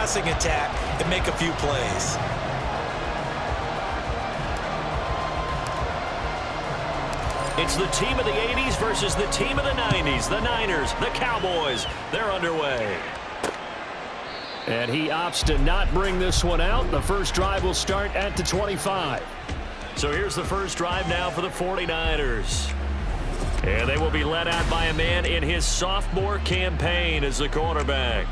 passing attack and make a few plays. It's the team of the 80s versus the team of the 90s. The Niners, the Cowboys, they're underway. And he opts to not bring this one out. The first drive will start at the 25. So here's the first drive now for the 49ers. And they will be led out by a man in his sophomore campaign as the quarterback.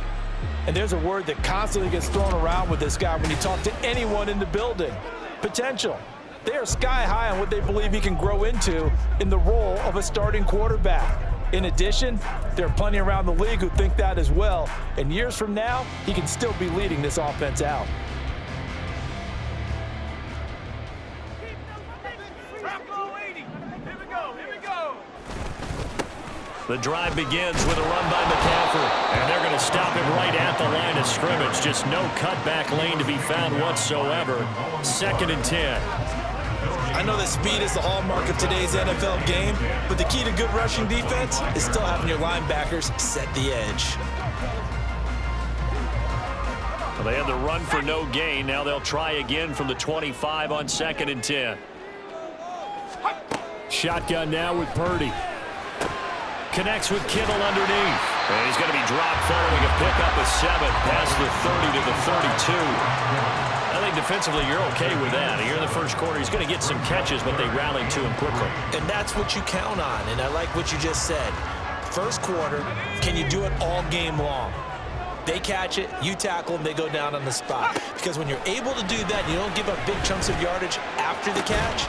And there's a word that constantly gets thrown around with this guy when you talk to anyone in the building. Potential. They are sky high on what they believe he can grow into in the role of a starting quarterback. In addition, there are plenty around the league who think that as well. And years from now, he can still be leading this offense out. The drive begins with a run by McCaffrey, and they're going to stop him right at the line of scrimmage. Just no cutback lane to be found whatsoever. 2nd and 10. I know that speed is the hallmark of today's NFL game, but the key to good rushing defense is still having your linebackers set the edge. Well, they had the run for no gain. Now they'll try again from the 25 on 2nd and 10. Shotgun now with Purdy. Connects with Kittle underneath. And he's going to be dropped following a pickup of 7 past the 30 to the 32. I think defensively you're okay with that. Here in the first quarter, he's going to get some catches, but they rallied to him quickly. And that's what you count on, and I like what you just said. First quarter, can you do it all game long? They catch it, you tackle them, they go down on the spot. Because when you're able to do that, you don't give up big chunks of yardage after the catch.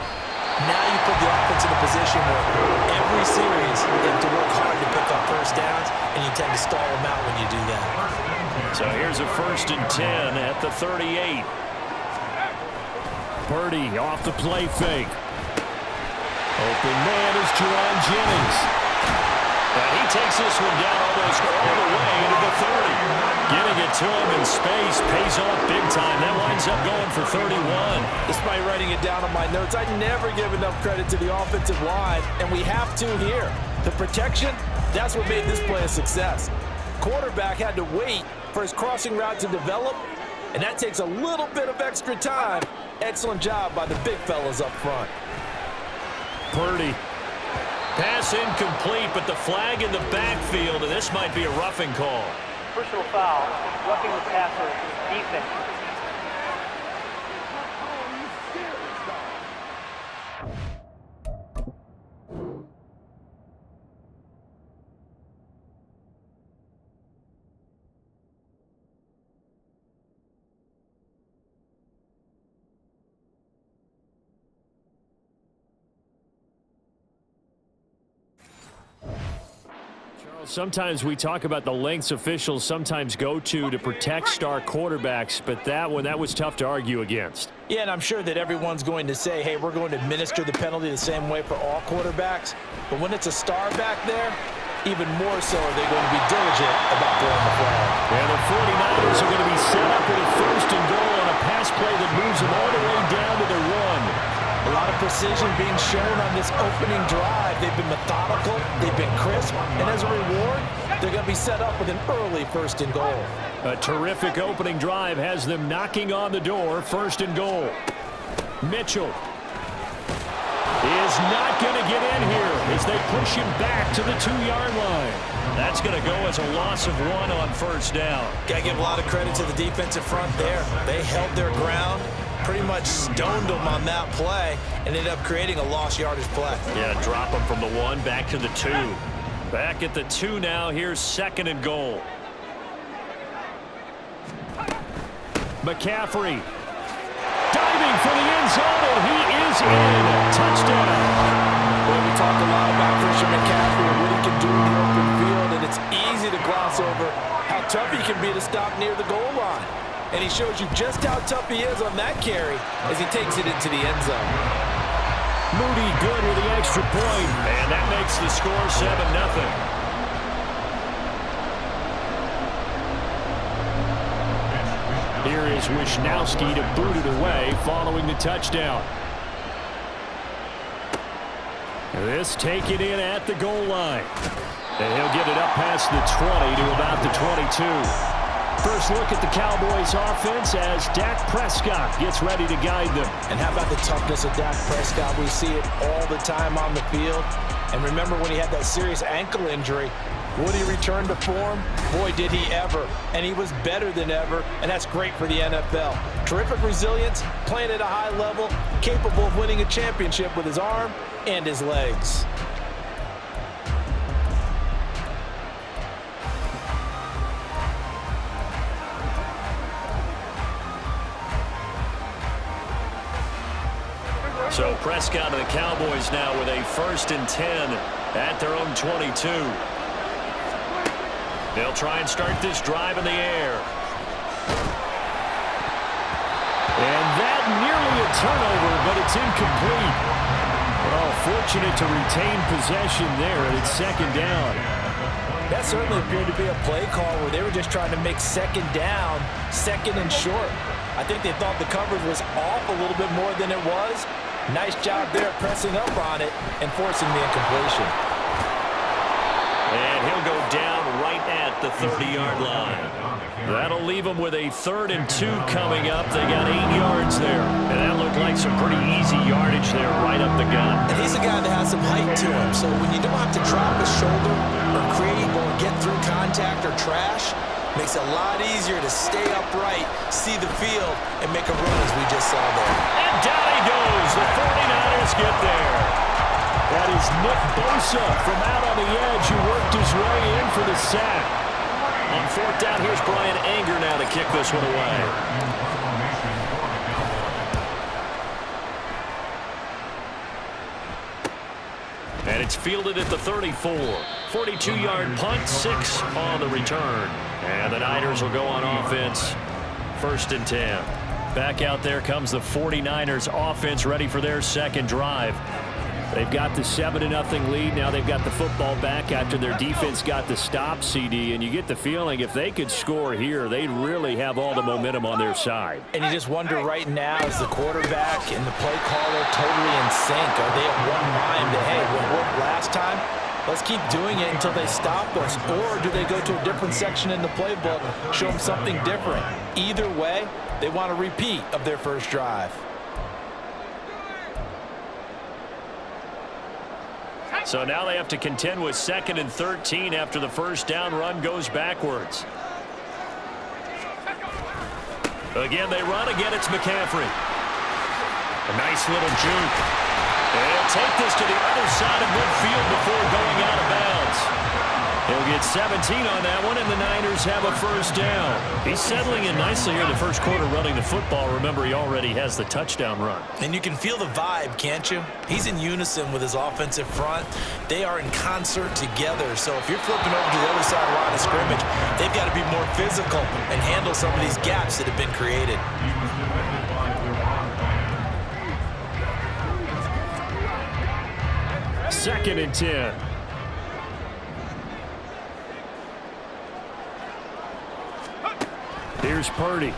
Now you put the offense in a position where every series you have to work hard to pick up first downs, and you tend to stall them out when you do that. So here's a 1st and 10 at the 38. Purdy off the play fake. Open man is Jerron Jennings. And he takes this one down almost all the way into the 30. Getting it to him in space pays off big time. That winds up going for 31. Despite writing it down on my notes, I never give enough credit to the offensive line, and we have to here. The protection, that's what made this play a success. Quarterback had to wait for his crossing route to develop, and that takes a little bit of extra time. Excellent job by the big fellas up front. Purdy. Pass incomplete, but the flag in the backfield, and this might be a roughing call. Personal foul, roughing the passer, defense. Sometimes we talk about the lengths officials sometimes go to protect star quarterbacks, but that was tough to argue against. Yeah, and I'm sure that everyone's going to say, hey, we're going to administer the penalty the same way for all quarterbacks. But when it's a star back there, even more so are they going to be diligent about throwing the flag. And the 49ers are going to be set up with a 1st and goal on a pass play that moves them all the way down to the 1. A lot of precision being shown on this opening drive. They've been methodical, they've been crisp, and as a reward, they're going to be set up with an early 1st and goal. A terrific opening drive has them knocking on the door. 1st and goal. Mitchell is not going to get in here as they push him back to the 2-yard line. That's going to go as a loss of 1 on 1st down. Got to give a lot of credit to the defensive front there. They held their ground. Pretty much stoned them on that play and ended up creating a lost yardage play. Yeah, drop them from the 1 back to the 2. Back at the 2 now. Here's 2nd and goal. McCaffrey diving for the end zone, and he is in. Touchdown. Well, we talked a lot about Christian McCaffrey and what he can do in the open field, and it's easy to gloss over how tough he can be to stop near the goal line. And he shows you just how tough he is on that carry as he takes it into the end zone. Moody good with the extra point, and that makes the score 7-0. Here is Wisnowski to boot it away following the touchdown. This taken in at the goal line. And he'll get it up past the 20 to about the 22. First look at the Cowboys offense as Dak Prescott gets ready to guide them. And how about the toughness of Dak Prescott? We see it all the time on the field. And remember when he had that serious ankle injury, would he return to form? Boy, did he ever. And he was better than ever, and that's great for the NFL. Terrific resilience, playing at a high level, capable of winning a championship with his arm and his legs. So Prescott and the Cowboys now with a 1st and 10 at their own 22. They'll try and start this drive in the air. And that nearly a turnover, but it's incomplete. Well, fortunate to retain possession there, and it's 2nd down. That certainly appeared to be a play call where they were just trying to make 2nd down, 2nd and short. I think they thought the coverage was off a little bit more than it was. Nice job there pressing up on it and forcing the incompletion. And he'll go down right at the 30-yard line. That'll leave them with a 3rd and 2 coming up. They got 8 yards there. And that looked like some pretty easy yardage there right up the gut. And he's a guy that has some height to him. So when you don't have to drop a shoulder or create or get through contact or trash, makes it a lot easier to stay upright, see the field, and make a run as we just saw there. And down he goes. The 49ers get there. That is Nick Bosa from out on the edge who worked his way in for the sack. On 4th down, here's Brian Anger now to kick this one away. And it's fielded at the 34. 42-yard punt, 6 on the return. And the Niners will go on offense. 1st and 10. Back out there comes the 49ers offense ready for their 2nd drive. They've got the 7-0 lead. Now they've got the football back after their defense got the stop, CD. And you get the feeling if they could score here, they'd really have all the momentum on their side. And you just wonder right now, is the quarterback and the play caller totally in sync? Are they at one mind that, hey, what worked last time? Let's keep doing it until they stop us. Or do they go to a different section in the playbook, show them something different? Either way, they want a repeat of their first drive. So now they have to contend with 2nd and 13 after the 1st down run goes backwards. Again, they run. Again, it's McCaffrey. A nice little juke. They'll take this to the other side of midfield before going out of bounds. He'll get 17 on that one, and the Niners have a 1st down. He's settling in nicely here in the 1st quarter running the football. Remember, he already has the touchdown run. And you can feel the vibe, can't you? He's in unison with his offensive front. They are in concert together. So if you're flipping over to the other side of the line of scrimmage, they've got to be more physical and handle some of these gaps that have been created. Second and 10. Here's Purdy.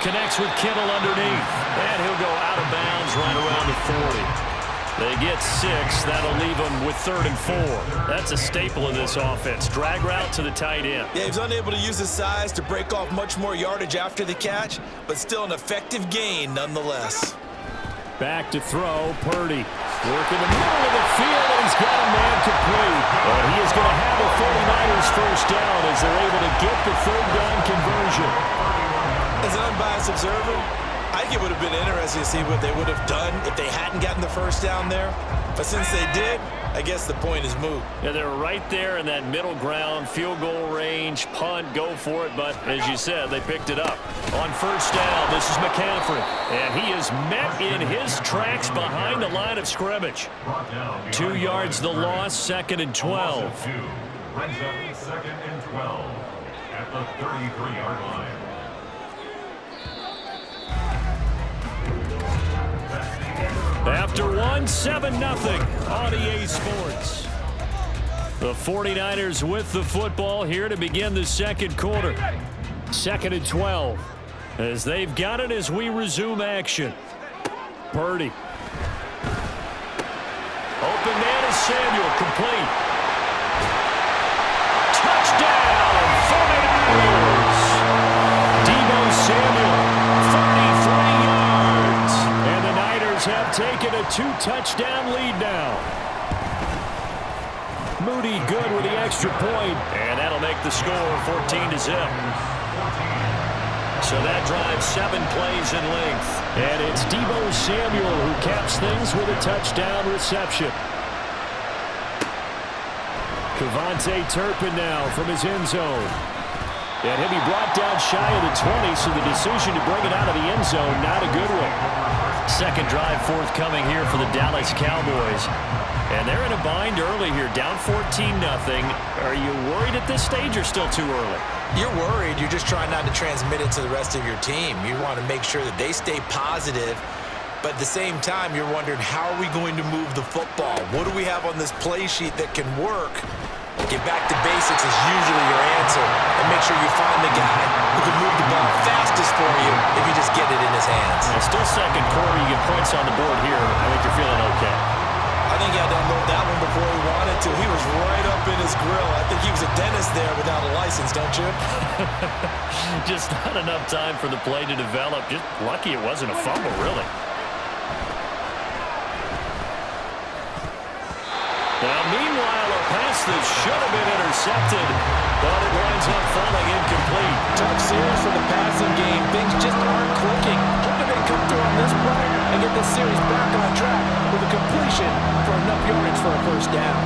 Connects with Kittle underneath. And he'll go out of bounds right around the 40. They get 6. That'll leave them with 3rd and 4. That's a staple of this offense. Drag route to the tight end. Yeah, he's unable to use his size to break off much more yardage after the catch, but still an effective gain nonetheless. Back to throw, Purdy. Work in the middle of the field, and he's got a man complete. And he is going to have a 49ers 1st down as they're able to get the 3rd down conversion. As an unbiased observer, I think it would have been interesting to see what they would have done if they hadn't gotten the 1st down there. But since they did, I guess the point is moot. Yeah, they're right there in that middle ground, field goal range, punt, go for it. But as you said, they picked it up. On 1st down, this is McCaffrey. And he is met in his tracks behind the line of scrimmage. 2 yards the loss, 2nd and 12. Brings up 2nd and 12 at the 33-yard line. After one, 7-0 on EA Sports. The 49ers with the football here to begin the 2nd quarter. 2nd and 12 as they've got it as we resume action. Purdy. Open man is Samuel, complete. Touchdown! taking a 2-touchdown lead now. Moody good with the extra point, and that'll make the score 14-0. So that drives 7 plays in length. And it's Deebo Samuel who caps things with a touchdown reception. Kevontae Turpin now from his end zone. And he'll be brought down shy of the 20, so the decision to bring it out of the end zone, not a good one. Second drive forthcoming here for the Dallas Cowboys. And they're in a bind early here, down 14-0. Are you worried at this stage or still too early? You're worried. You're just trying not to transmit it to the rest of your team. You want to make sure that they stay positive, but at the same time, you're wondering, how are we going to move the football? What do we have on this play sheet that can work? Get back to basics is usually your answer, and make sure you find the guy who can move the ball fastest for you if you just get it in his hands. It's still second quarter. You get points on the board here. I think you're feeling okay. I think he had to unload that one before he wanted to. He was right up in his grill. I think he was a dentist there without a license, don't you? Just not enough time for the play to develop. Just lucky it wasn't a fumble, really. Now, meanwhile, a pass that should have been intercepted, but it winds up falling incomplete. Tough series for the passing game. Things just aren't clicking. Hoping they come through on this play and get this series back on track with a completion for enough yardage for a first down.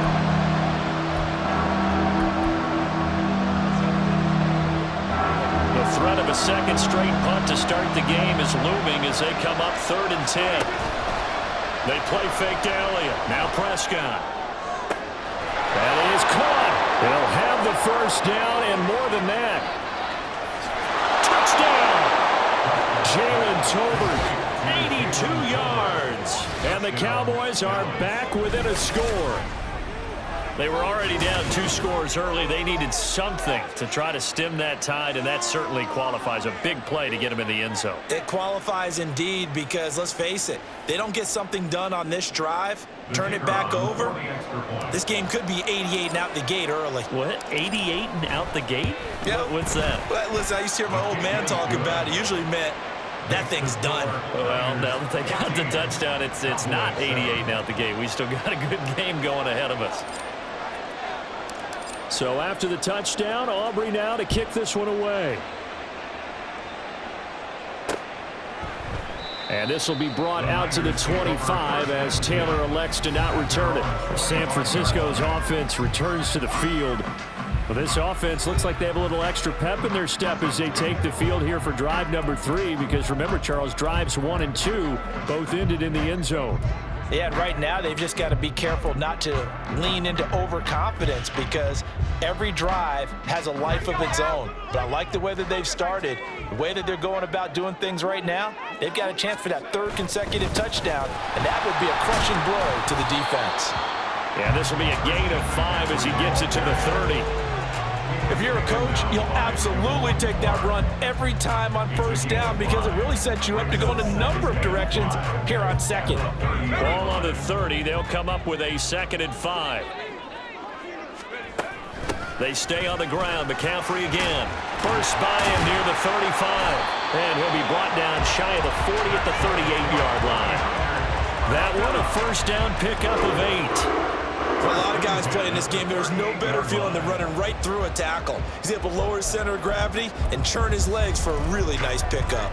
The threat of a second straight punt to start the game is looming as they come up 3rd and 10. They play fake to Elliott. Now Prescott. That is caught. They'll have the first down and more than that. Touchdown. Jalen Tolbert, 82 yards. And the Cowboys are back within a score. They were already down 2 scores early. They needed something to try to stem that tide, and that certainly qualifies. A big play to get them in the end zone. It qualifies indeed because, let's face it, they don't get something done on this drive, turn it back over, this game could be 88 and out the gate early. What? 88 and out the gate? Yeah. What's that? Well, listen, I used to hear my old man talk about it. Usually meant that thing's done. Well, now that they got the touchdown, it's not 88 and out the gate. We still got a good game going ahead of us. So after the touchdown, Aubrey now to kick this one away. And this will be brought out to the 25 as Taylor elects to not return it. San Francisco's offense returns to the field. Well, this offense looks like they have a little extra pep in their step as they take the field here for drive number 3, because remember, Charles, drives 1 and 2 both ended in the end zone. Yeah, and right now they've just got to be careful not to lean into overconfidence, because every drive has a life of its own. But I like the way that they've started, the way that they're going about doing things right now. They've got a chance for that 3rd consecutive touchdown, and that would be a crushing blow to the defense. Yeah, this will be a gain of 5 as he gets it to the 30. If you're a coach, you'll absolutely take that run every time on first down, because it really sets you up to go in a number of directions here on second. Ball on the 30. They'll come up with a 2nd and 5. They stay on the ground. McCaffrey again. First by him near the 35. And he'll be brought down shy of the 40 at the 38-yard line. That one a first down pickup of 8. For a lot of guys playing this game, there's no better feeling than running right through a tackle. He's able to lower his center of gravity and churn his legs for a really nice pickup.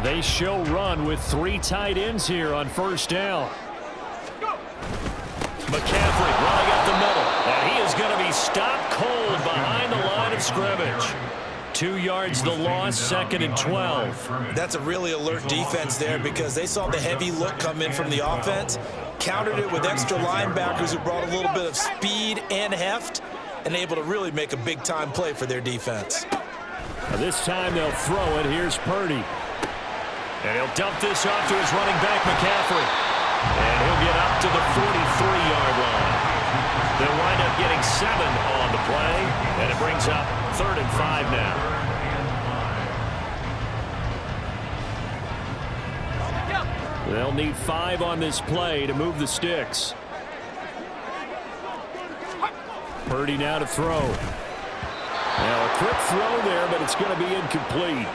They show run with 3 tight ends here on first down. McCaffrey running up the middle, and he is going to be stopped cold behind the line of scrimmage. 2 yards the loss, 2nd and 12. That's a really alert defense there, because they saw the heavy look come in from the offense, countered it with extra linebackers who brought a little bit of speed and heft, and able to really make a big-time play for their defense. Now this time they'll throw it. Here's Purdy. And he'll dump this off to his running back, McCaffrey. And he'll get up to the 43-yard line. They'll wind up getting 7 on the play, and it brings up 3rd and 5 now. They'll need 5 on this play to move the sticks. Purdy now to throw. Now a quick throw there, but it's going to be incomplete.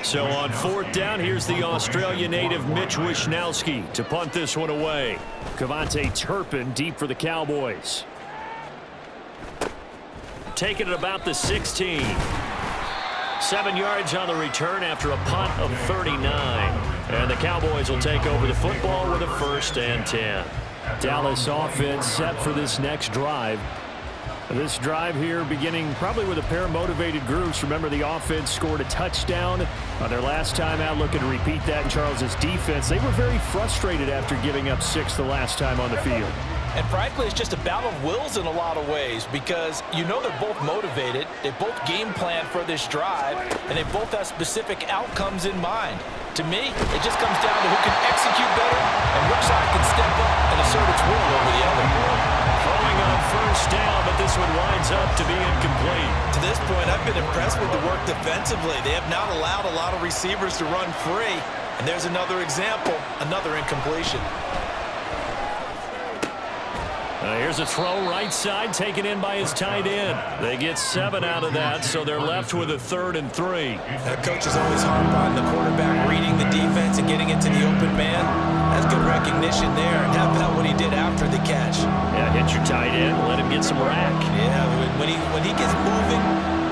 So on fourth down, here's the Australia native Mitch Wishnowsky to punt this one away. Kevontae Turpin deep for the Cowboys. Taking it about the 16. 7 yards on the return after a punt of 39. And the Cowboys will take over the football with a 1st and 10. Dallas offense set for this next drive. This drive here beginning probably with a pair of motivated groups. Remember, the offense scored a touchdown on their last time out, looking to repeat that in Charles's defense. They were very frustrated after giving up 6 the last time on the field. And frankly, it's just a battle of wills in a lot of ways because you know they're both motivated, they both game plan for this drive, and they both have specific outcomes in mind. To me, it just comes down to who can execute better and which side can step up and assert its will over the other. Throwing on 1st down, but this one winds up to be incomplete. To this point, I've been impressed with the work defensively. They have not allowed a lot of receivers to run free. And there's another example, another incompletion. Here's a throw right side taken in by his tight end. They get 7 out of that, so they're left with a 3rd and 3. Coach is always harp on the quarterback reading the defense and getting into the open man. That's good recognition there. And how about what he did after the catch? Yeah, hit your tight end, let him get some rack. Yeah, when he gets moving,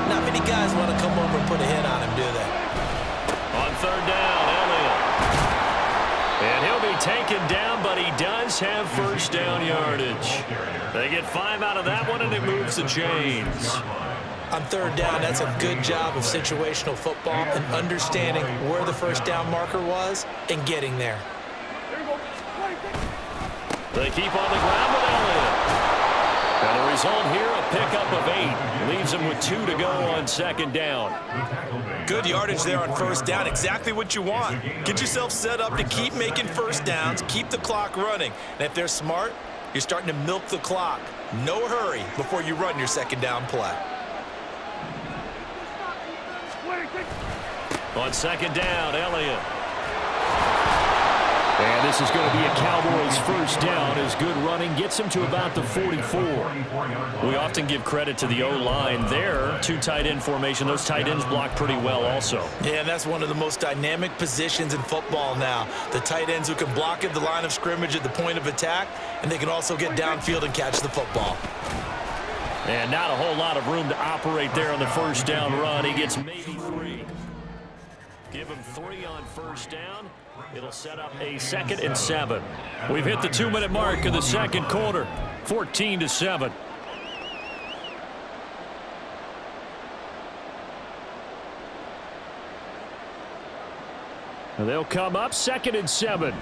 not many guys want to come over and put a hit on him, do they? On 3rd down, Elliott. And he'll be taken down, but he does have 1st down yardage. They get 5 out of that one, and it moves the chains. On 3rd down, that's a good job of situational football and understanding where the 1st down marker was and getting there. They keep on the ground with Elliott. And the result here, a pickup of 8. Leaves them with 2 to go on 2nd down. Good yardage there on 1st down. Exactly what you want. Get yourself set up to keep making 1st downs, keep the clock running. And if they're smart, you're starting to milk the clock. No hurry before you run your 2nd down play. On 2nd down, Elliott. And this is going to be a Cowboys 1st down as good running gets him to about the 44. We often give credit to the O-line there. 2 tight end formation. Those tight ends block pretty well also. Yeah, and that's one of the most dynamic positions in football now. The tight ends who can block at the line of scrimmage at the point of attack, and they can also get downfield and catch the football. And not a whole lot of room to operate there on the 1st down run. He gets maybe 3. Give him 3 on 1st down. It'll set up a 2nd and 7. We've hit the 2-minute mark of the 2nd quarter. 14-7. They'll come up 2nd and 7.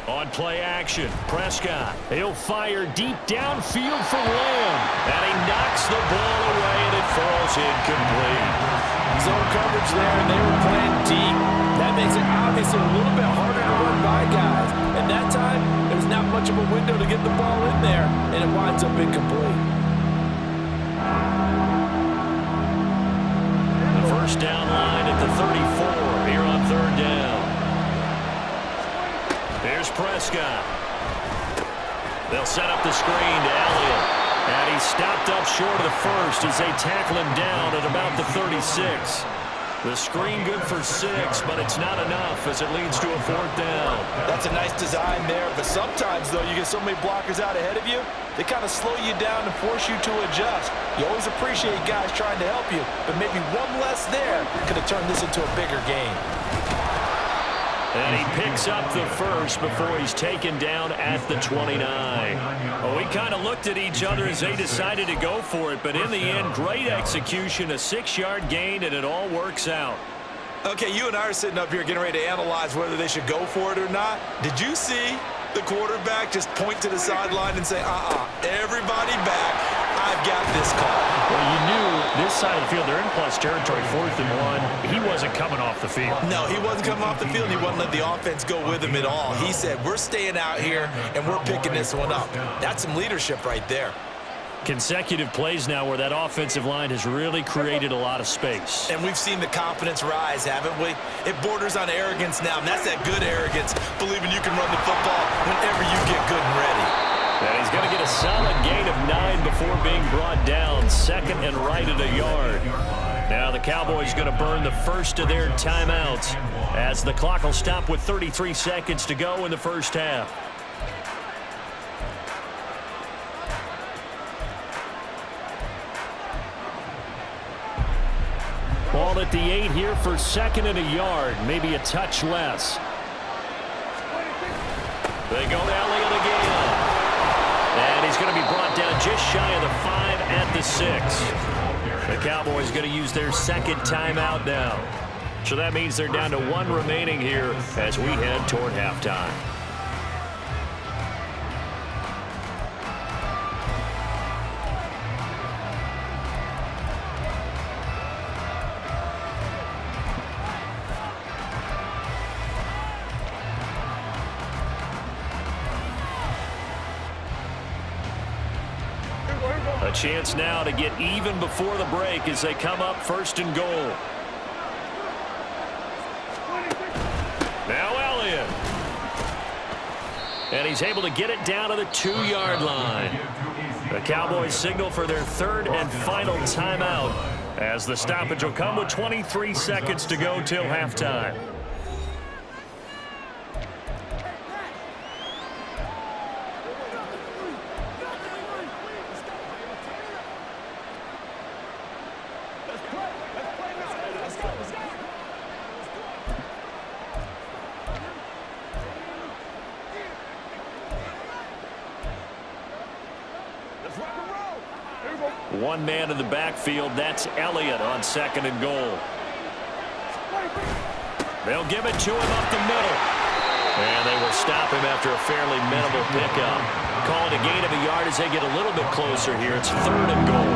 On play action, Prescott. He'll fire deep downfield for Lamb. And he knocks the ball away, and it falls incomplete. Zone coverage there, and they were playing deep. That makes it obviously a little bit harder to run by guys. And that time, there was not much of a window to get the ball in there, and it winds up incomplete. The 1st down line at the 34 here on 3rd down. Here's Prescott. They'll set up the screen to Elliott. And he's stopped up short of the 1st as they tackle him down at about the 36. The screen good for 6, but it's not enough as it leads to a 4th down. That's a nice design there, but sometimes, though, you get so many blockers out ahead of you, they kind of slow you down and force you to adjust. You always appreciate guys trying to help you, but maybe one less there could have turned this into a bigger game. And he picks up the 1st before he's taken down at the 29. Well, we kind of looked at each other as they decided to go for it, but in the end, great execution, a 6-yard gain, and it all works out. Okay, you and I are sitting up here getting ready to analyze whether they should go for it or not. Did you see the quarterback just point to the sideline and say, everybody back, I've got this call? Well, you knew this side of the field, they're in plus territory, 4th and 1. He wasn't coming off the field. No, he wasn't coming off the field. He wouldn't let the offense go with him at all. He said, we're staying out here, and we're picking this one up. That's some leadership right there. Consecutive plays now where that offensive line has really created a lot of space. And we've seen the confidence rise, haven't we? It borders on arrogance now, and that's that good arrogance, believing you can run the football whenever you get good and ready. And he's going to get a solid gain of 9 before being brought down. Second and right at a yard. Now the Cowboys going to burn the first of their timeouts as the clock will stop with 33 seconds to go in the first half. Ball at the 8 here for second and a yard, maybe a touch less. They go to Elliott again. And he's going to be brought down just shy of the 5 at the 6. The Cowboys going to use their second timeout now. So that means they're down to 1 remaining here as we head toward halftime. A chance now to get even before the break as they come up first and goal. Now Elliott. And he's able to get it down to the 2-yard line. The Cowboys signal for their third and final timeout as the stoppage will come with 23 seconds to go till halftime. One man in the backfield, that's Elliott on second and goal. They'll give it to him up the middle. And they will stop him after a fairly minimal pickup. Call it a gain of a yard as they get a little bit closer here. It's third and goal.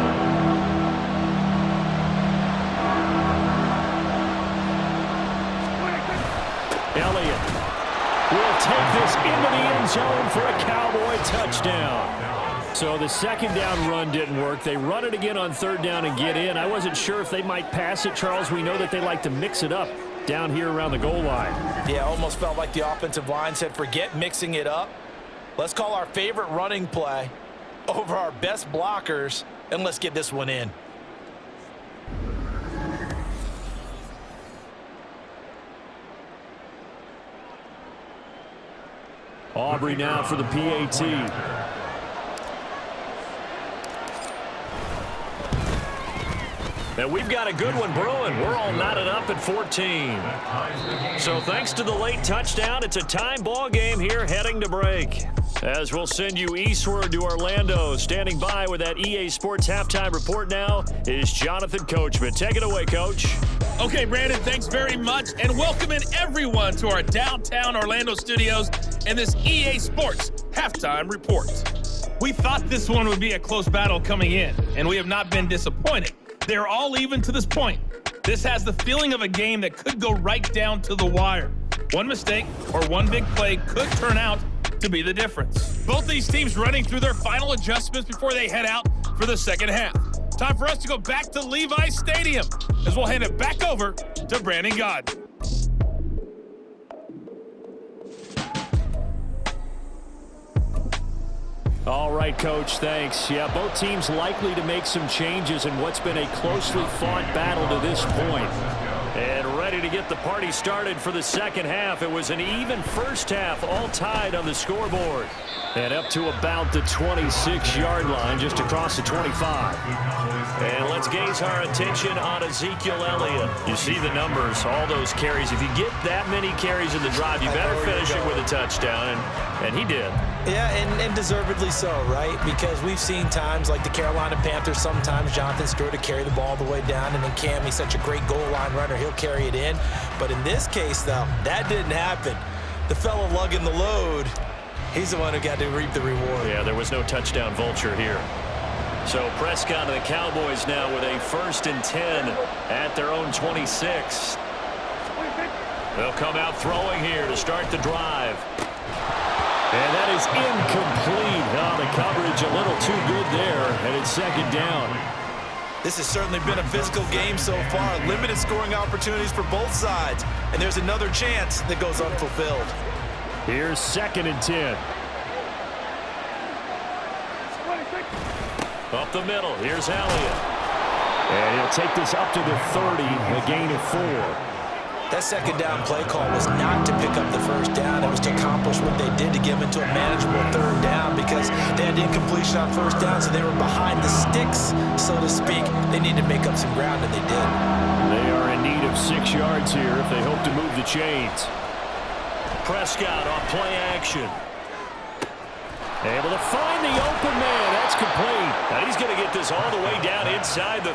Elliott will take this into the end zone for a Cowboy touchdown. So the second down run didn't work. They run it again on third down and get in. I wasn't sure if they might pass it, Charles. We know that they like to mix it up down here around the goal line. Yeah, almost felt like the offensive line said, forget mixing it up. Let's call our favorite running play over our best blockers, and let's get this one in. Aubrey now for the PAT. And we've got a good one brewing. We're all knotted up at 14. So thanks to the late touchdown, it's a time ball game here heading to break. As we'll send you eastward to Orlando. Standing by with that EA Sports halftime report now is Jonathan Coachman. Take it away, Coach. Okay, Brandon, thanks very much. And welcoming everyone to our downtown Orlando studios and this EA Sports halftime report. We thought this one would be a close battle coming in, and we have not been disappointed. They're all even to this point. This has the feeling of a game that could go right down to the wire. One mistake or one big play could turn out to be the difference. Both these teams running through their final adjustments before they head out for the second half. Time for us to go back to Levi's Stadium as we'll hand it back over to Brandon Godden. All right, Coach, thanks. Yeah, both teams likely to make some changes in what's been a closely fought battle to this point. And ready to get the party started for the second half. It was an even first half, all tied on the scoreboard. And up to about the 26-yard line, just across the 25. And let's gaze our attention on Ezekiel Elliott. You see the numbers, all those carries. If you get that many carries in the drive, you better finish it with a touchdown, and he did. Yeah, and deservedly so, right? Because we've seen times like the Carolina Panthers, sometimes Jonathan Stewart to carry the ball all the way down, and then Cam, he's such a great goal line runner, he'll carry it in. But in this case, though, that didn't happen. The fellow lugging the load, he's the one who got to reap the reward. Yeah, there was no touchdown vulture here. So Prescott and the Cowboys now with a 1st and 10 at their own 26. They'll come out throwing here to start the drive. And that is incomplete. Oh, the coverage a little too good there, and it's second down. This has certainly been a physical game so far. Limited scoring opportunities for both sides. And there's another chance that goes unfulfilled. Here's 2nd and 10. Up the middle, here's Elliott. And he'll take this up to the 30, a gain of 4. That second down play call was not to pick up the first down. It was to accomplish what they did to get them into a manageable third down because they had incompletion on first down, so they were behind the sticks, so to speak. They needed to make up some ground, and they did. They are in need of 6 yards here if they hope to move the chains. Prescott off play action. Able to find the open man. That's complete. Now he's going to get this all the way down inside the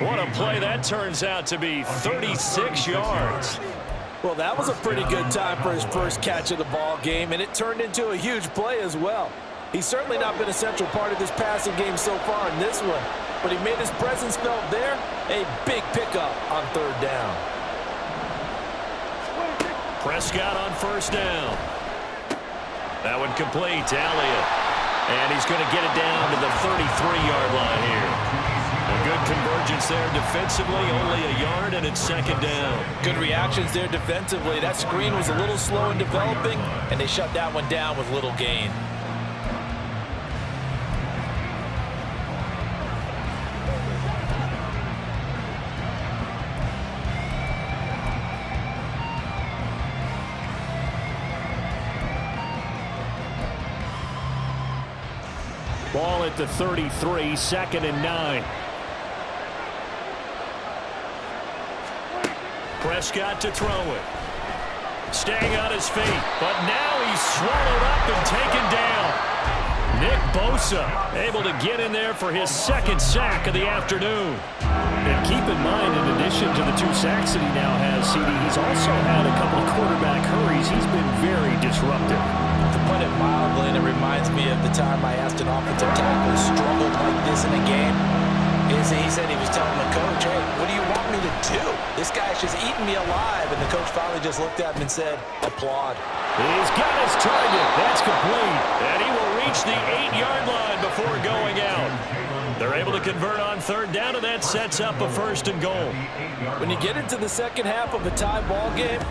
What a play that turns out to be, 36 yards. Well, that was a pretty good time for his first catch of the ball game, and it turned into a huge play as well. He's certainly not been a central part of this passing game so far in this one, but he made his presence felt there. A big pickup on third down. Prescott on first down. That one complete to Elliott. And he's going to get it down to the 33-yard line here. A good convergence there defensively, only a yard, and it's second down. Good reactions there defensively. That screen was a little slow in developing, and they shut that one down with little gain. Ball at the 33, 2nd and 9. Prescott to throw it. Staying on his feet, but now he's swallowed up and taken down. Nick Bosa able to get in there for his second sack of the afternoon. And keep in mind, in addition to the 2 sacks that he now has, CD, he's also had a couple of quarterback hurries. He's been very disruptive. To put it mildly, and it reminds me of the time I asked an offensive tackle who struggled like this in a game. He said he was telling the coach, hey, what do you want me to do? This guy's just eating me alive. And the coach finally just looked at him and said, applaud. He's got his target. That's complete. And he will reach the 8-yard line before going out. They're able to convert on third down, and that sets up a 1st and goal. When you get into the second half of a tie ball game,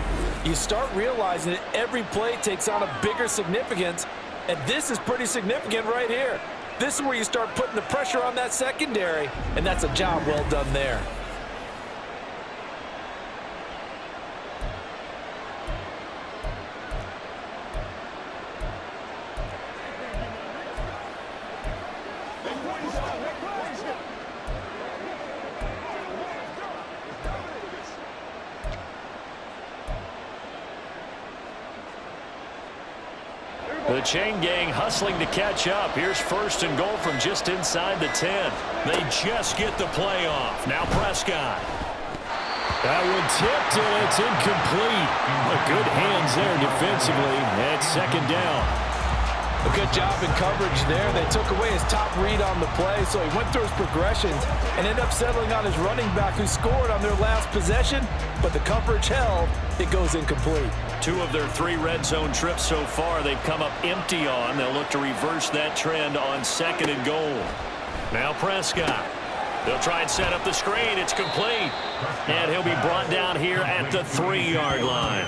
you start realizing that every play takes on a bigger significance, and this is pretty significant right here. This is where you start putting the pressure on that secondary, and that's a job well done there. The chain gang hustling to catch up. Here's 1st and goal from just inside the 10. They just get the play off. Now Prescott. That one tipped, and it's incomplete. Good hands there defensively at 2nd down. A good job in coverage there. They took away his top read on the play, so he went through his progressions and ended up settling on his running back who scored on their last possession, but the coverage held. It goes incomplete. 2 of their 3 red zone trips so far they've come up empty on. They'll look to reverse that trend on 2nd and goal. Now Prescott. They'll try and set up the screen. It's complete. And he'll be brought down here at the 3-yard line.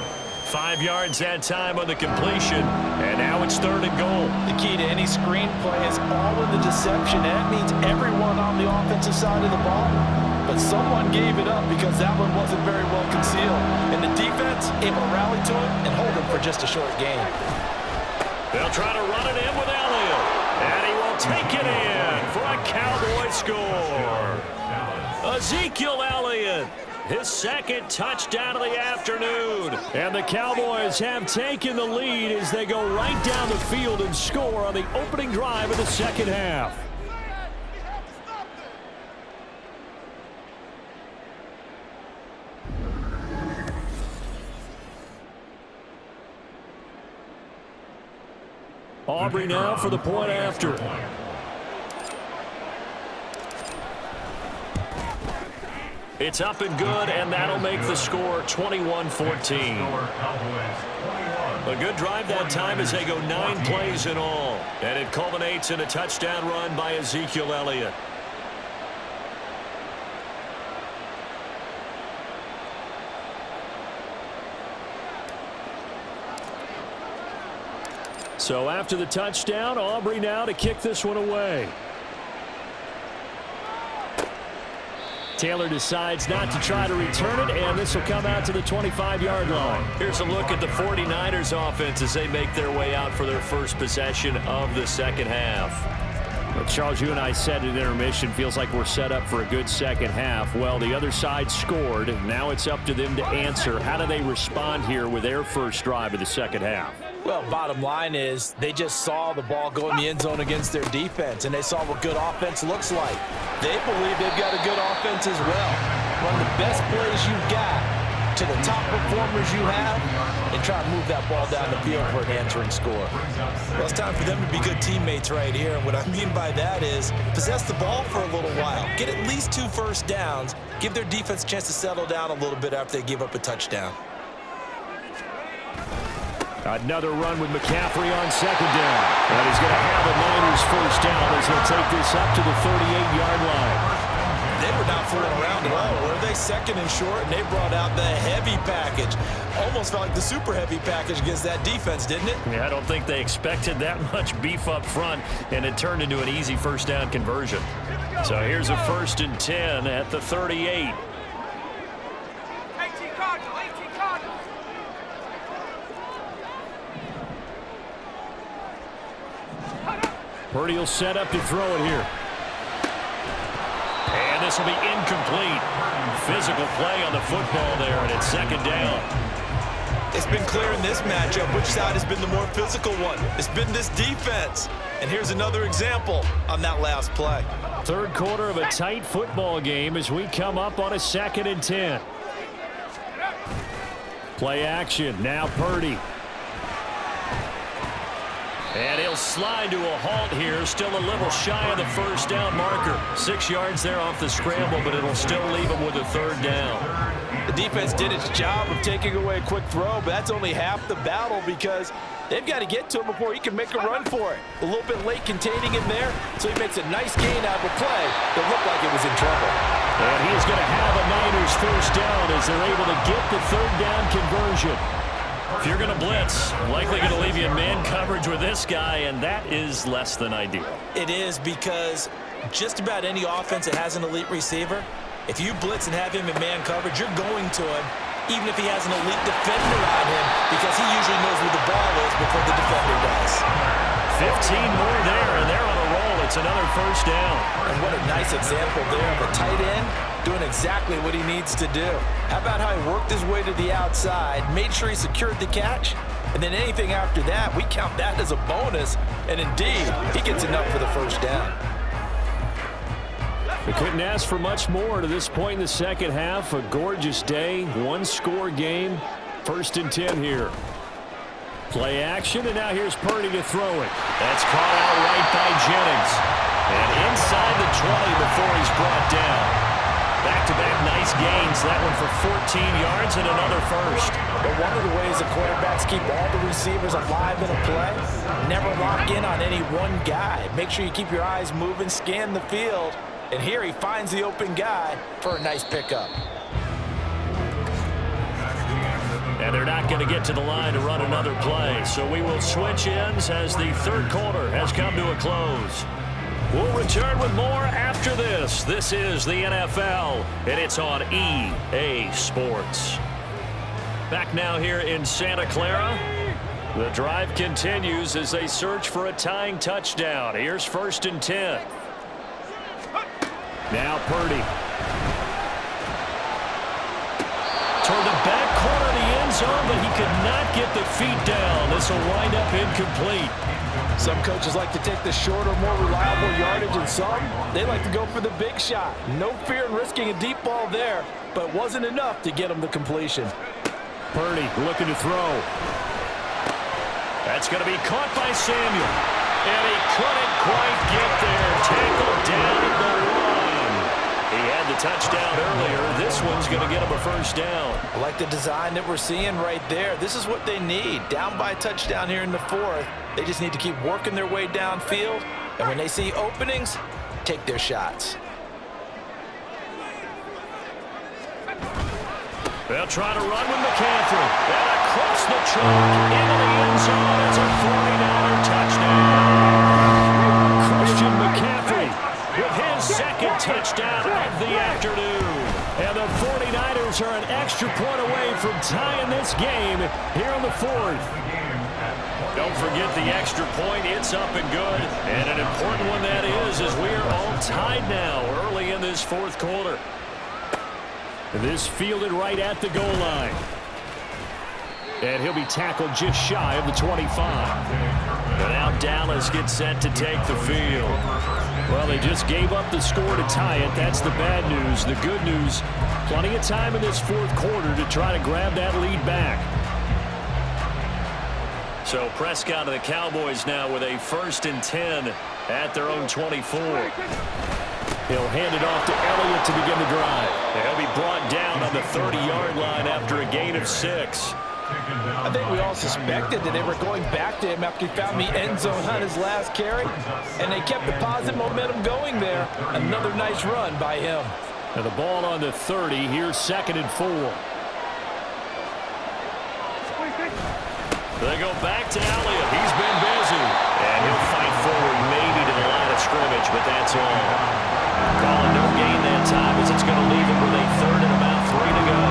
5 yards that time on the completion, and now it's 3rd and goal. The key to any screenplay is all in the deception. That means everyone on the offensive side of the ball, but someone gave it up because that one wasn't very well concealed. And the defense able to rally to it and hold him for just a short gain. They'll try to run it in with Elliott, and he will take it in for a Cowboy score. Ezekiel Elliott. His 2nd touchdown of the afternoon. And the Cowboys have taken the lead as they go right down the field and score on the opening drive of the second half. Aubrey now for the point after. It's up and good, and that'll make the score 21-14. A good drive that time as they go 9 plays in all. And it culminates in a touchdown run by Ezekiel Elliott. So after the touchdown, Aubrey now to kick this one away. Taylor decides not to try to return it, and this will come out to the 25-yard line. Here's a look at the 49ers offense as they make their way out for their first possession of the second half. Well, Charles, you and I said at intermission, feels like we're set up for a good second half. Well, the other side scored. Now it's up to them to answer. How do they respond here with their first drive of the second half? Well, bottom line is they just saw the ball go in the end zone against their defense, and they saw what good offense looks like. They believe they've got a good offense as well. One of the best plays you've got to the top performers you have, and try to move that ball down the field for an answering score. Well, it's time for them to be good teammates right here, and what I mean by that is possess the ball for a little while. Get at least 2 first downs. Give their defense a chance to settle down a little bit after they give up a touchdown. Another run with McCaffrey on second down. And he's going to have a Niners first down as they'll take this up to the 38-yard line. They were not fooling around at all, were they? Second and short, and they brought out the heavy package. Almost felt like the super heavy package against that defense, didn't it? Yeah, I don't think they expected that much beef up front, and it turned into an easy first down conversion. So here's a 1st and 10 at the 38. Purdy will set up to throw it here. And this will be incomplete. Physical play on the football there, and it's second down. It's been clear in this matchup which side has been the more physical one. It's been this defense. And here's another example on that last play. Third quarter of a tight football game as we come up on a 2nd and 10. Play action. Now Purdy. And he'll slide to a halt here. Still a little shy of the first down marker. 6 yards there off the scramble, but it'll still leave him with a 3rd down. The defense did its job of taking away a quick throw, but that's only half the battle because they've got to get to him before he can make a run for it. A little bit late containing him there, so he makes a nice gain out of a play that looked like it was in trouble. And he is going to have a Niners first down as they're able to get the 3rd down conversion. If you're going to blitz, likely going to leave you in man coverage with this guy, and that is less than ideal. It is because just about any offense that has an elite receiver, if you blitz and have him in man coverage, you're going to him, even if he has an elite defender on him, because he usually knows where the ball is before the defender does. 15 more there, and they're on a roll. It's another first down. And what a nice example there of a tight end doing exactly what he needs to do. How about how he worked his way to the outside, made sure he secured the catch, and then anything after that, we count that as a bonus, and indeed, he gets enough for the first down. We couldn't ask for much more to this point in the second half. A gorgeous day, 1-score game, 1st and 10 here. Play action, and now here's Purdy to throw it. That's caught out right by Jennings. And inside the 20 before he's brought down. Back-to-back nice gains. That one for 14 yards and another first. But one of the ways the quarterbacks keep all the receivers alive in a play, never lock in on any one guy. Make sure you keep your eyes moving, scan the field, and here he finds the open guy for a nice pickup. And they're not going to get to the line to run another play. So we will switch ends as the 3rd quarter has come to a close. We'll return with more after this. This is the NFL, and it's on EA Sports. Back now here in Santa Clara. The drive continues as they search for a tying touchdown. Here's 1st and 10. Now Purdy. Toward the back corner of the end zone, but he could not get the feet down. This will wind up incomplete. Some coaches like to take the shorter, more reliable yardage, and some, they like to go for the big shot. No fear in risking a deep ball there, but it wasn't enough to get him the completion. Purdy looking to throw. That's going to be caught by Samuel. And he couldn't quite get there. Tackled down at the line. He had the touchdown earlier. This one's going to get him a first down. I like the design that we're seeing right there. This is what they need. Down by a touchdown here in the fourth. They just need to keep working their way downfield. And when they see openings, take their shots. They'll try to run with McCaffrey. And across the track into the end zone. It's a 49er touchdown. Christian McCaffrey with his second touchdown of the afternoon. And the 49ers are an extra point away from tying this game here in the fourth. Don't forget the extra point. It's up and good. And an important one that is, as we are all tied now early in this fourth quarter. This fielded right at the goal line. And he'll be tackled just shy of the 25. But now Dallas gets set to take the field. Well, they just gave up the score to tie it. That's the bad news. The good news, plenty of time in this fourth quarter to try to grab that lead back. So Prescott of the Cowboys now with a 1st and 10 at their own 24. He'll hand it off to Elliott to begin the drive. He'll be brought down on the 30-yard line after a gain of 6. I think we all suspected that they were going back to him after he found the end zone on his last carry, and they kept the positive momentum going there. Another nice run by him. And the ball on the 30. Here's 2nd and 4. They go back to Elliott. He's been busy. And he'll fight forward maybe to the line of scrimmage, but that's all. Calling no gain that time as it's going to leave him with a 3rd and about 3 to go.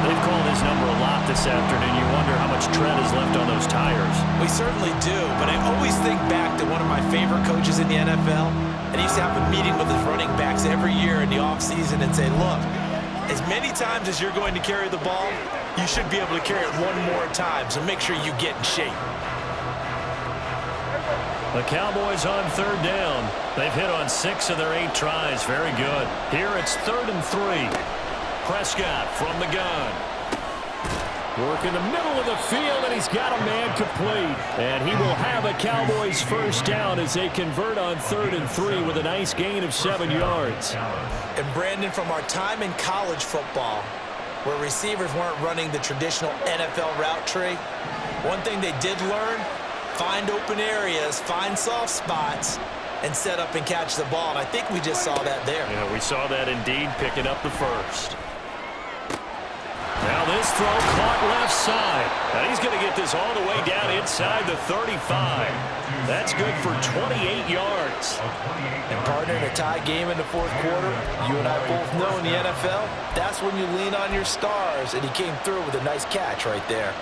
They've called his number a lot this afternoon. You wonder how much tread is left on those tires. We certainly do, but I always think back to one of my favorite coaches in the NFL, and he used to have a meeting with his running backs every year in the offseason and say, look, as many times as you're going to carry the ball, you should be able to carry it one more time, so make sure you get in shape. The Cowboys on 3rd down. They've hit on 6 of their 8 tries. Very good. Here it's 3rd and 3. Prescott from the gun. Work in the middle of the field, and he's got a man complete. And he will have a Cowboys first down as they convert on 3rd and 3 with a nice gain of 7 yards. And Brandon, from our time in college football, where receivers weren't running the traditional NFL route tree, one thing they did learn, find open areas, find soft spots, and set up and catch the ball. And I think we just saw that there. Yeah, we saw that indeed, picking up the first. Now this throw caught left side. And he's going to get this all the way down inside the 35. That's good for 28 yards. And partner, in a tie game in the fourth quarter, you and I both know in the NFL, that's when you lean on your stars. And he came through with a nice catch right there.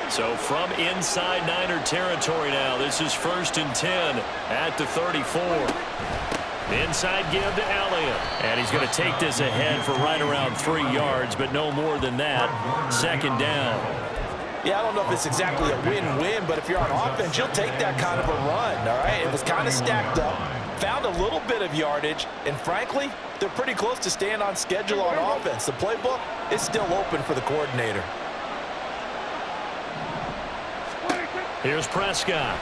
So from inside Niner territory now, this is 1st and 10 at the 34. Inside give to Elliott. And he's going to take this ahead for right around 3 yards, but no more than that. 2nd down. Yeah, I don't know if it's exactly a win-win, but if you're on offense, you'll take that kind of a run, all right? It was kind of stacked up, found a little bit of yardage, and frankly, they're pretty close to staying on schedule on offense. The playbook is still open for the coordinator. Here's Prescott.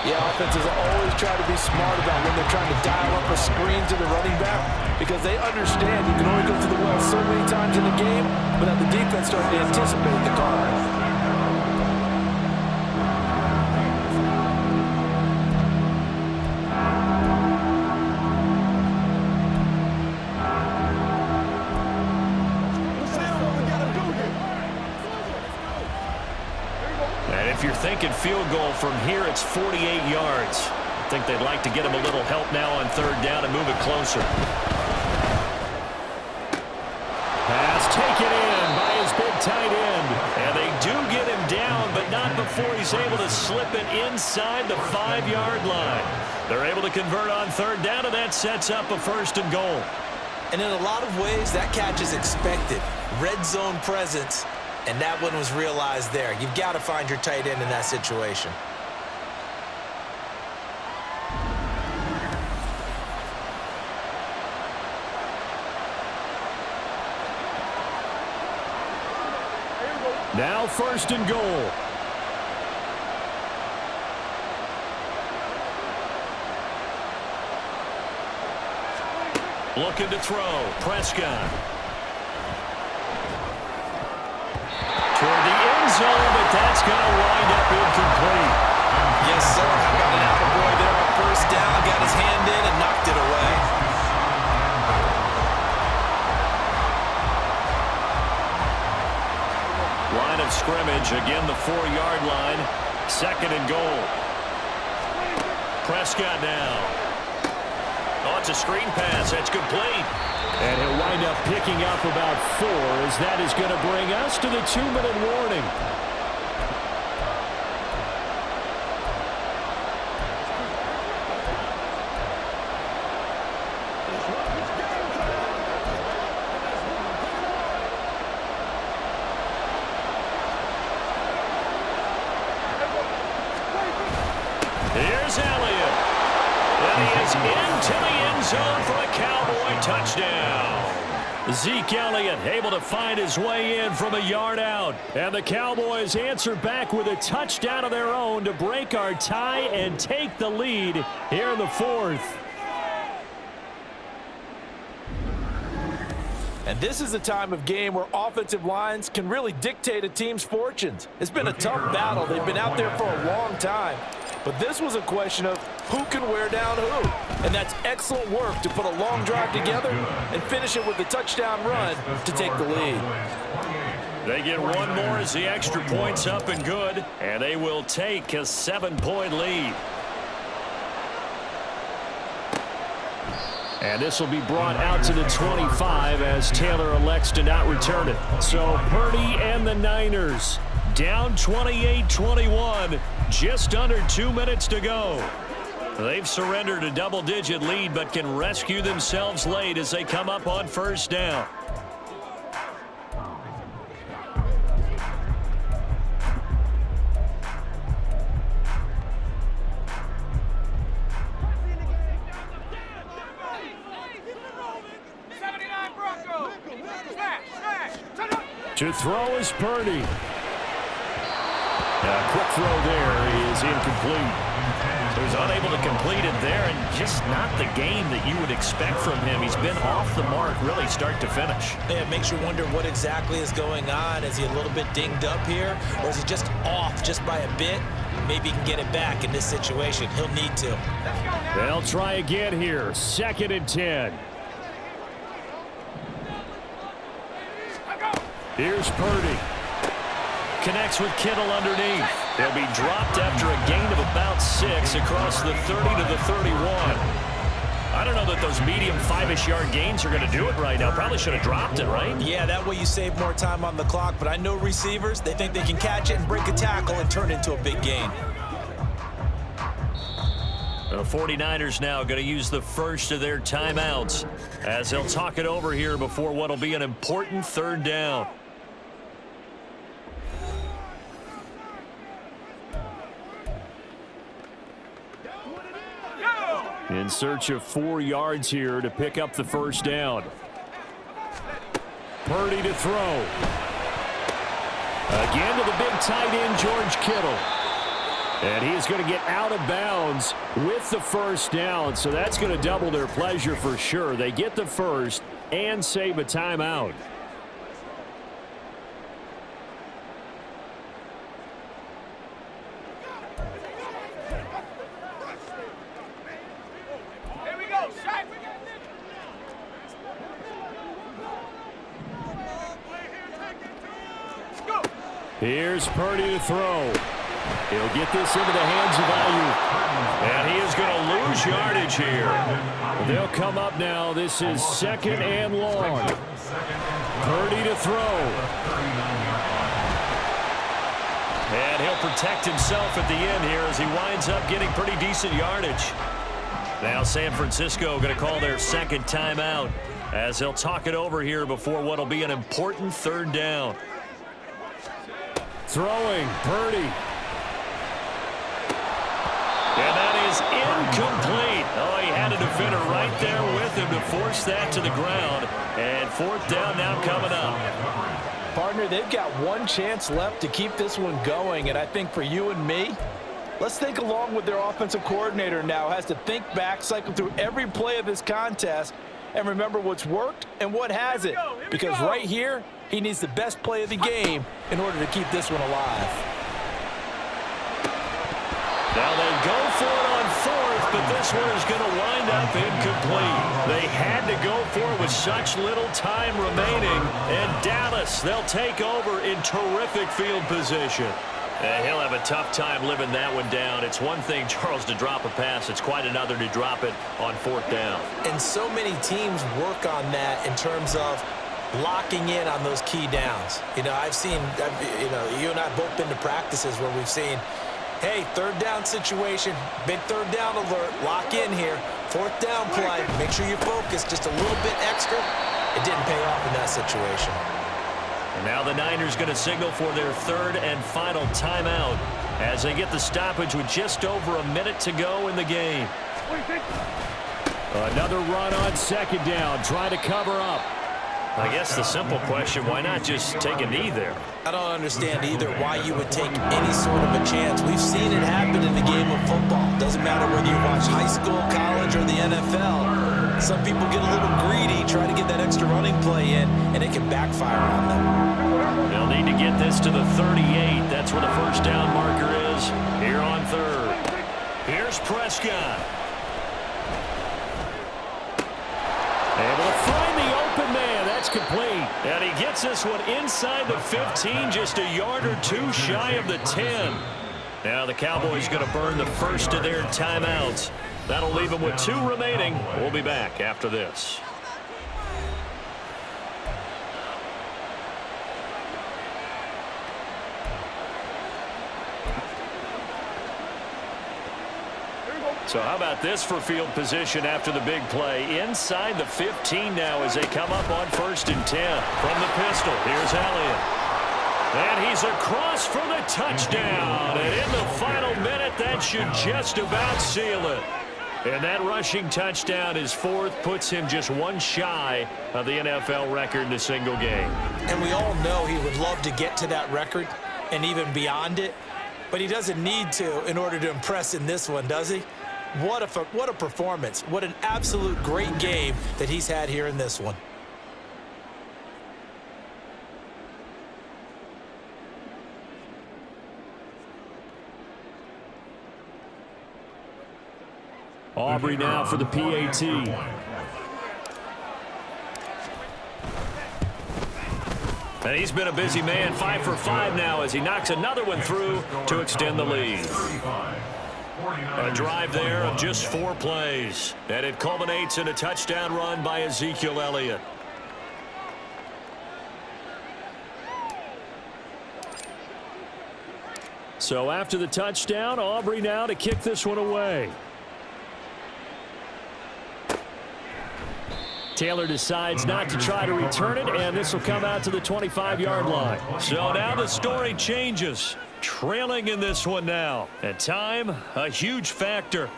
Yeah, offenses always try to be smart about when they're trying to dial up a screen to the running back because they understand you can only go to the well so many times in the game without the defense starting to anticipate the call. If you're thinking field goal from here, it's 48 yards. I think they'd like to get him a little help now on 3rd down and move it closer. Pass taken in by his big tight end. And they do get him down, but not before he's able to slip it inside the 5-yard line. They're able to convert on 3rd down, and that sets up a 1st and goal. And in a lot of ways, that catch is expected. Red zone presence. And that one was realized there. You've got to find your tight end in that situation. Now 1st and goal. Looking to throw. Prescott. Toward the end zone, but that's going to wind up incomplete. Yes, sir. How about an attaboy there on 1st down? Got his hand in and knocked it away. Line of scrimmage, again the 4-yard line. 2nd and goal. Prescott now. Oh, it's a screen pass. That's complete. And he'll wind up picking up about 4, as that is going to bring us to the 2-minute warning. Here's Elliott. And he is into the end zone for a Cowboy touchdown. Zeke Elliott able to find his way in from a yard out. And the Cowboys answer back with a touchdown of their own to break our tie and take the lead here in the 4th. And this is a time of game where offensive lines can really dictate a team's fortunes. It's been a tough battle. They've been out there for a long time. But this was a question of who can wear down who. And that's excellent work to put a long drive together and finish it with a touchdown run to take the lead. They get one more as the extra point's up and good. And they will take a 7-point lead. And this will be brought out to the 25 as Taylor elects to not return it. So Purdy and the Niners down 28-21. Just under 2 minutes to go. They've surrendered a double-digit lead, but can rescue themselves late as they come up on 1st down. To throw is Purdy. A quick throw there is incomplete. So he's unable to complete it there, and just not the game that you would expect from him. He's been off the mark really start to finish. Yeah, it makes you wonder what exactly is going on. Is he a little bit dinged up here, or is he just off just by a bit? Maybe he can get it back in this situation. He'll need to. They'll try again here. 2nd and 10. Here's Purdy. Connects with Kittle underneath. He'll be dropped after a gain of about 6 across the 30 to the 31. I don't know that those medium 5-ish yard gains are going to do it right now. Probably should have dropped it, right? Yeah, that way you save more time on the clock. But I know receivers, they think they can catch it and break a tackle and turn it into a big gain. The 49ers now going to use the first of their timeouts as they'll talk it over here before what will be an important 3rd down. In search of 4 yards here to pick up the 1st down. Purdy to throw. Again to the big tight end, George Kittle. And he is going to get out of bounds with the 1st down. So that's going to double their pleasure for sure. They get the 1st and save a timeout. Here's Purdy to throw. He'll get this into the hands of Ayuk. And he is going to lose yardage here. They'll come up now. This is 2nd and long. Purdy to throw. And he'll protect himself at the end here as he winds up getting pretty decent yardage. Now San Francisco going to call their 2nd timeout as they'll talk it over here before what will be an important 3rd down. Throwing, Purdy. And that is incomplete. Oh, he had a defender right there with him to force that to the ground. And 4th down now coming up. Partner, they've got one chance left to keep this one going, and I think for you and me, let's think along with their offensive coordinator now. Has to think back, cycle through every play of this contest, and remember what's worked and what hasn't. Because right here, he needs the best play of the game in order to keep this one alive. Now they go for it on fourth, but this one is going to wind up incomplete. They had to go for it with such little time remaining. And Dallas, they'll take over in terrific field position. He'll have a tough time living that one down. It's one thing, Charles, to drop a pass. It's quite another to drop it on fourth down. And so many teams work on that in terms of locking in on those key downs. You know, you and I have both been to practices where we've seen, hey, third down situation, big third down alert, lock in here. Fourth down play, make sure you're focused just a little bit extra. It didn't pay off in that situation. And now the Niners going to signal for their third and final timeout as they get the stoppage with just over a minute to go in the game. Another run on second down, trying to cover up. I guess the simple question, why not just take a knee there? I don't understand either why you would take any sort of a chance. We've seen it happen in the game of football. Doesn't matter whether you watch high school, college, or the NFL. Some people get a little greedy, try to get that extra running play in, and it can backfire on them. They'll need to get this to the 38. That's where the first down marker is here on third. Here's Prescott. Able to find the open man. That's complete. And he gets this one inside the 15, just a yard or two shy of the 10. Now the Cowboys going to burn the first of their timeouts. That'll leave them with 2 remaining. We'll be back after this. So how about this for field position after the big play? Inside the 15 now as they come up on 1st and 10. From the pistol, here's Elliott. And he's across for the touchdown. And in the final minute, that should just about seal it. And that rushing touchdown, his 4th, puts him just one shy of the NFL record in a single game. And we all know he would love to get to that record and even beyond it. But he doesn't need to in order to impress in this one, does he? What a performance. What an absolute great game that he's had here in this one. Aubrey now for the PAT. And he's been a busy man, 5 for 5 now as he knocks another one through to extend the lead. A drive there of just 4 plays. And it culminates in a touchdown run by Ezekiel Elliott. So after the touchdown, Aubrey now to kick this one away. Taylor decides not to try to return it, and this will come out to the 25-yard line. So now the story changes. Trailing in this one now. And time, a huge factor.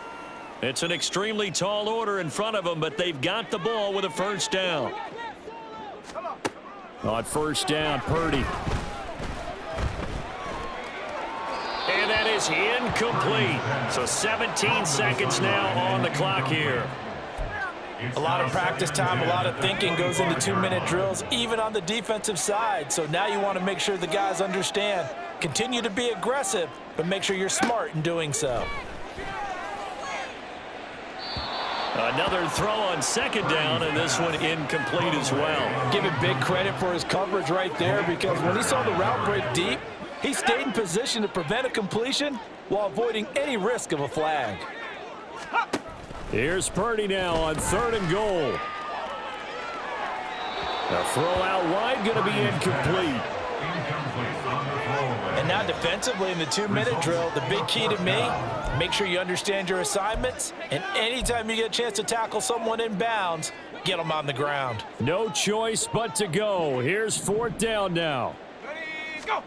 It's an extremely tall order in front of them, but they've got the ball with a first down. On first down, Purdy. And that is incomplete. So 17 seconds now on the clock here. A lot of practice time, a lot of thinking goes into 2-minute drills, even on the defensive side. So now you want to make sure the guys understand. Continue to be aggressive, but make sure you're smart in doing so. Another throw on second down, and this one incomplete as well. Give him big credit for his coverage right there, because when he saw the route break deep, he stayed in position to prevent a completion while avoiding any risk of a flag. Here's Purdy now on 3rd and goal. The throw out wide going to be incomplete. And now defensively in the 2-minute drill, the big key to me, make sure you understand your assignments, and anytime you get a chance to tackle someone in bounds, get them on the ground. No choice but to go. Here's 4th down now. Ready, go.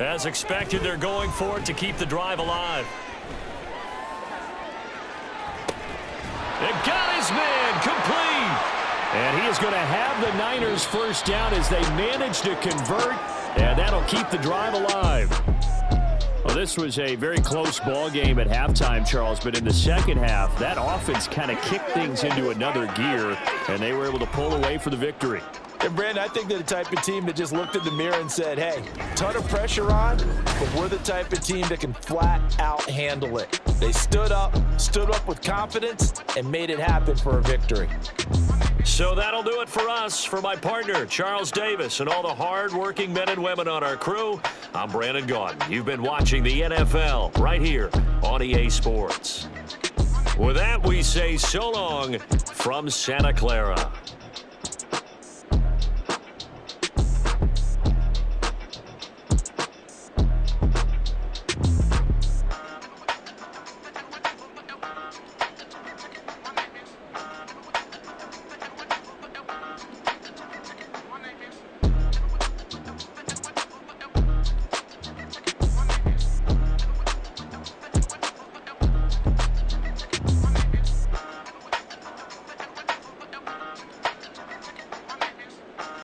As expected, they're going for it to keep the drive alive. It got his man complete. And he is going to have the Niners first down as they manage to convert, and that'll keep the drive alive. Well, this was a very close ball game at halftime, Charles, but in the second half, that offense kind of kicked things into another gear, and they were able to pull away for the victory. And, Brandon, I think they're the type of team that just looked in the mirror and said, hey, ton of pressure on, but we're the type of team that can flat out handle it. They stood up with confidence, and made it happen for a victory. So that'll do it for us. For my partner, Charles Davis, and all the hard-working men and women on our crew, I'm Brandon Gaudin. You've been watching the NFL right here on EA Sports. With that, we say so long from Santa Clara.